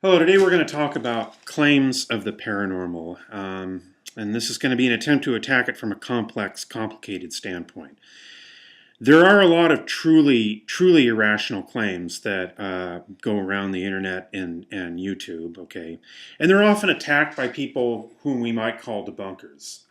Hello, today we're going to talk about claims of the paranormal. And this is going to be an attempt to attack it from a complex, complicated standpoint. There are a lot of truly irrational claims that go around the internet and YouTube, okay? And they're often attacked by people whom we might call debunkers.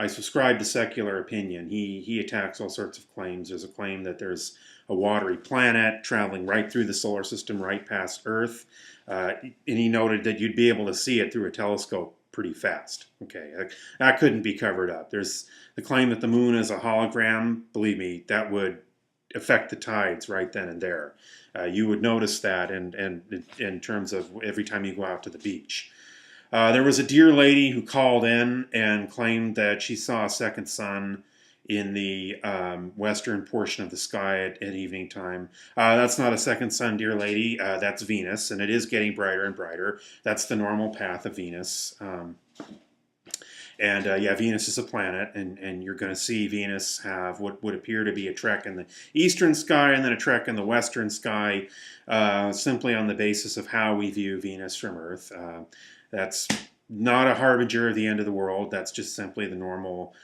I subscribe to secular opinion. He attacks all sorts of claims. There's a claim that there's a watery planet traveling right through the solar system, right past Earth, and he noted that you'd be able to see it through a telescope pretty fast. Okay, that couldn't be covered up. There's the claim that the moon is a hologram. Believe me, that would affect the tides right then and there. You would notice that, and in terms of every time you go out to the beach. There was a dear lady who called in and claimed that she saw a second sun in the western portion of the sky at evening time. That's not a second sun, dear lady. That's Venus, and it is getting brighter and brighter. That's the normal path of Venus. Yeah, Venus is a planet, and you're going to see Venus have what would appear to be a trek in the eastern sky and then a trek in the western sky, simply on the basis of how we view Venus from Earth. That's not a harbinger of the end of the world. That's just simply the normal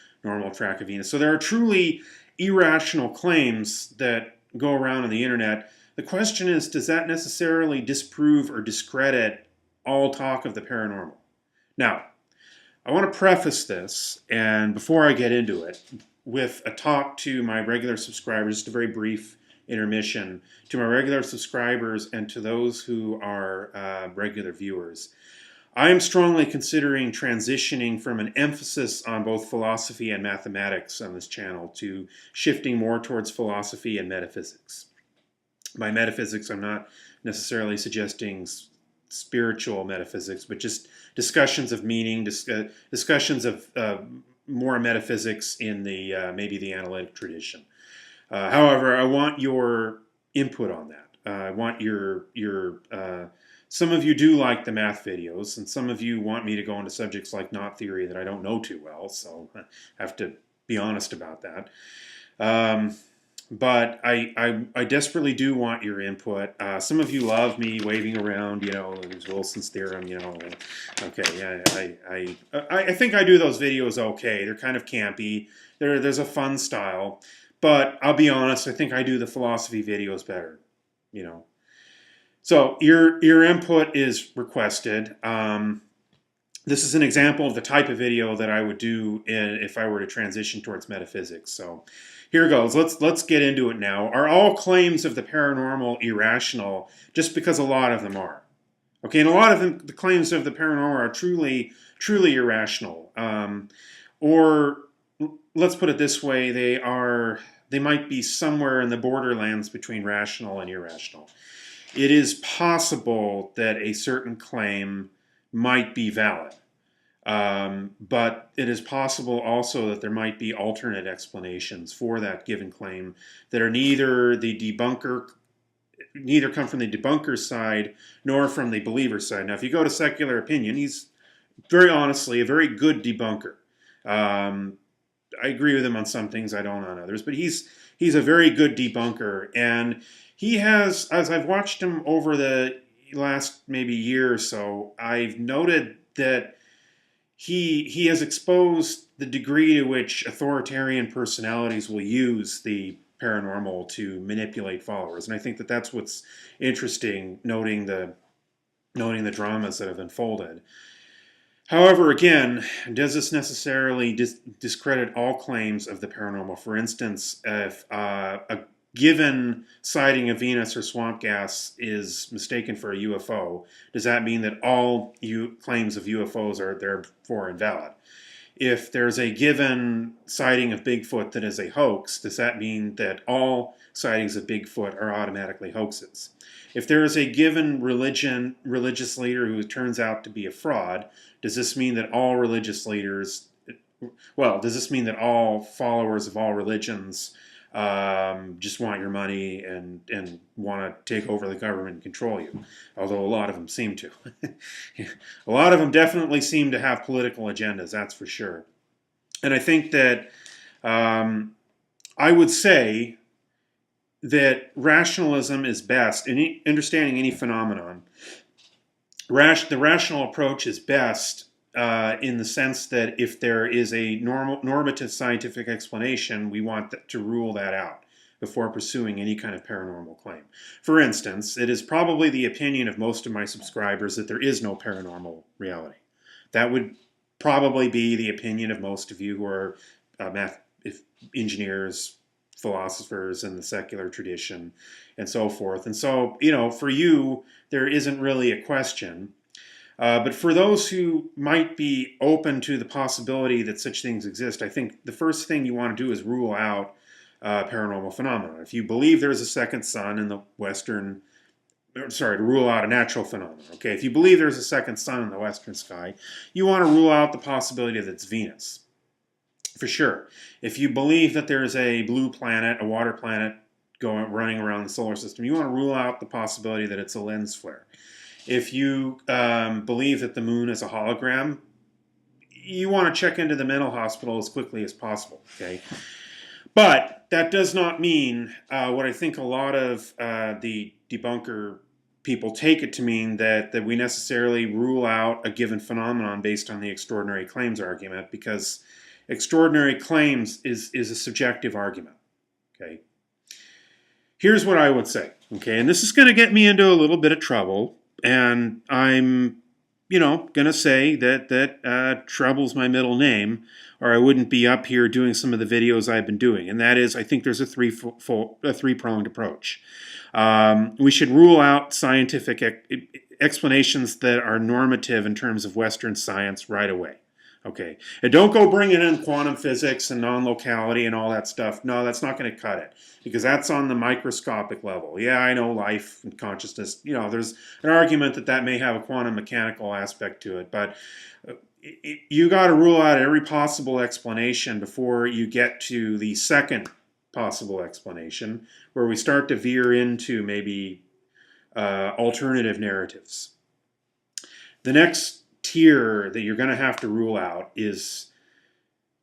track of Venus. So there are truly irrational claims that go around on the internet. The question is, does that necessarily disprove or discredit all talk of the paranormal? Now, I want to preface this, and before I get into it, with a talk to my regular subscribers, just a very brief intermission, to my regular subscribers and to those who are regular viewers. I am strongly considering transitioning from an emphasis on both philosophy and mathematics on this channel to shifting more towards philosophy and metaphysics. By metaphysics, I'm not necessarily suggesting spiritual metaphysics, but just discussions of meaning, discussions of more metaphysics in the maybe the analytic tradition. However, I want your input on that. I want your some of you do like the math videos, and some of you want me to go into subjects like knot theory that I don't know too well, so I have to be honest about that. But I desperately do want your input. Some of you love me waving around, there's Wilson's theorem, Okay, yeah, I think I do those videos okay. They're kind of campy. There's a fun style. But I'll be honest, I think I do the philosophy videos better, So your input is requested. This is an example of the type of video that I would do if I were to transition towards metaphysics. So here goes. Let's get into it now. Are all claims of the paranormal irrational? Just because a lot of them are. Okay, and a lot of the claims of the paranormal are truly irrational. Or let's put it this way: they might be somewhere in the borderlands between rational and irrational. It is possible that a certain claim might be valid. But it is possible also that there might be alternate explanations for that given claim that are neither come from the debunker's side nor from the believer's side. Now, if you go to secular opinion, he's very honestly a very good debunker. I agree with him on some things, I don't on others, but he's a very good debunker, and he has, as I've watched him over the last maybe year or so, I've noted that he has exposed the degree to which authoritarian personalities will use the paranormal to manipulate followers, and I think that that's what's interesting, noting the dramas that have unfolded. However, again, does this necessarily discredit all claims of the paranormal? For instance, if a given sighting of Venus or swamp gas is mistaken for a UFO, does that mean that all claims of UFOs are therefore invalid? If there's a given sighting of Bigfoot that is a hoax, does that mean that all sightings of Bigfoot are automatically hoaxes? If there is a given religious leader who turns out to be a fraud, does this mean that all religious leaders, does this mean that all followers of all religions just want your money and want to take over the government and control you? Although a lot of them seem to. A lot of them definitely seem to have political agendas, that's for sure. And I think that I would say that rationalism is best in understanding any phenomenon The rational approach is best in the sense that if there is a normative scientific explanation, we want to rule that out before pursuing any kind of paranormal claim. For instance, it is probably the opinion of most of my subscribers that there is no paranormal reality. That would probably be the opinion of most of you who are engineers, philosophers in the secular tradition, and so forth. And so, for you, there isn't really a question. But for those who might be open to the possibility that such things exist, I think the first thing you want to do is rule out paranormal phenomena. If you believe there's a second sun in the Western, to rule out a natural phenomenon. Okay, if you believe there's a second sun in the western sky, you want to rule out the possibility that it's Venus. For sure. If you believe that there's a blue planet, a water planet running around the solar system, you want to rule out the possibility that it's a lens flare. If you believe that the moon is a hologram, you want to check into the mental hospital as quickly as possible. Okay, but that does not mean what I think a lot of the debunker people take it to mean that we necessarily rule out a given phenomenon based on the extraordinary claims argument, because extraordinary claims is a subjective argument. Okay. Here's what I would say. Okay, and this is going to get me into a little bit of trouble, and I'm, going to say that trouble's my middle name, or I wouldn't be up here doing some of the videos I've been doing. And that is, I think there's a three-pronged approach. We should rule out scientific explanations that are normative in terms of Western science right away. Okay, and don't go bringing in quantum physics and non-locality and all that stuff. No, that's not going to cut it, because that's on the microscopic level. Yeah, I know life and consciousness. There's an argument that may have a quantum mechanical aspect to it, but you got to rule out every possible explanation before you get to the second possible explanation, where we start to veer into maybe alternative narratives. The next tier that you're going to have to rule out is,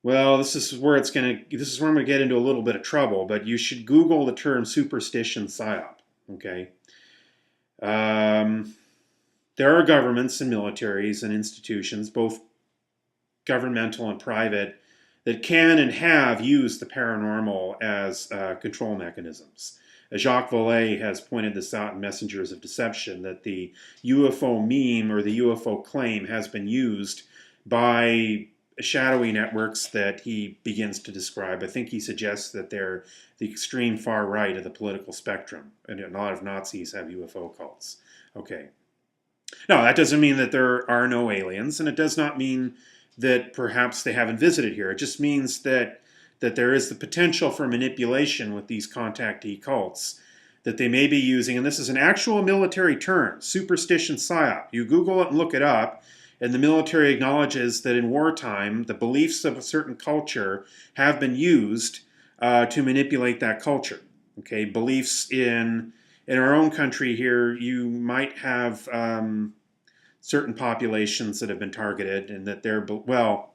well, this is where I'm going to get into a little bit of trouble, but you should Google the term superstition psyop. Okay. There are governments and militaries and institutions, both governmental and private, that can and have used the paranormal as control mechanisms. Jacques Vallée has pointed this out in Messengers of Deception, that the UFO meme or the UFO claim has been used by shadowy networks that he begins to describe. I think he suggests that they're the extreme far right of the political spectrum, and a lot of Nazis have UFO cults. Okay. Now, that doesn't mean that there are no aliens, and it does not mean that perhaps they haven't visited here. It just means that there is the potential for manipulation with these contactee cults that they may be using, and this is an actual military term, superstition psyop. You Google it and look it up, and the military acknowledges that in wartime, the beliefs of a certain culture have been used to manipulate that culture. Okay, beliefs in our own country here, you might have certain populations that have been targeted, and that they're, well,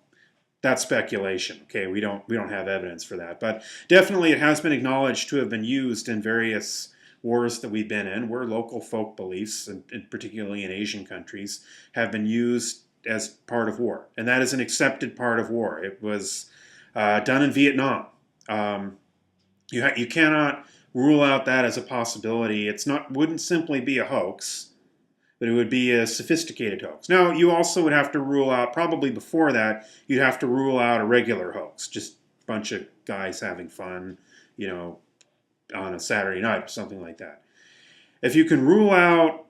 that's speculation. Okay, we don't have evidence for that, but definitely it has been acknowledged to have been used in various wars that we've been in, where local folk beliefs, and particularly in Asian countries, have been used as part of war, and that is an accepted part of war. It was done in Vietnam. You cannot rule out that as a possibility. Wouldn't simply be a hoax, but it would be a sophisticated hoax. Now, you also would have to rule out, probably before that, you'd have to rule out a regular hoax, just a bunch of guys having fun, on a Saturday night or something like that. If you can rule out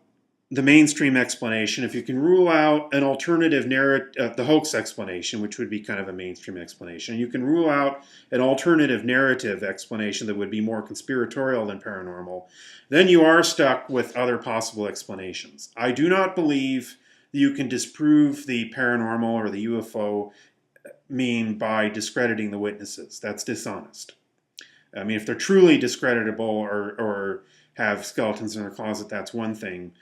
the mainstream explanation, if you can rule out an alternative narrative, the hoax explanation, which would be kind of a mainstream explanation, you can rule out an alternative narrative explanation that would be more conspiratorial than paranormal, then you are stuck with other possible explanations. I do not believe that you can disprove the paranormal or the UFO meme by discrediting the witnesses. That's dishonest. I mean, if they're truly discreditable or have skeletons in their closet, that's one thing.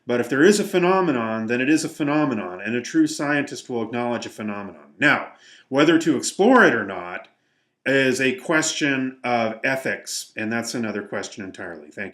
But if there is a phenomenon, then it is a phenomenon, and a true scientist will acknowledge a phenomenon. Now, whether to explore it or not is a question of ethics, and that's another question entirely. Thank you.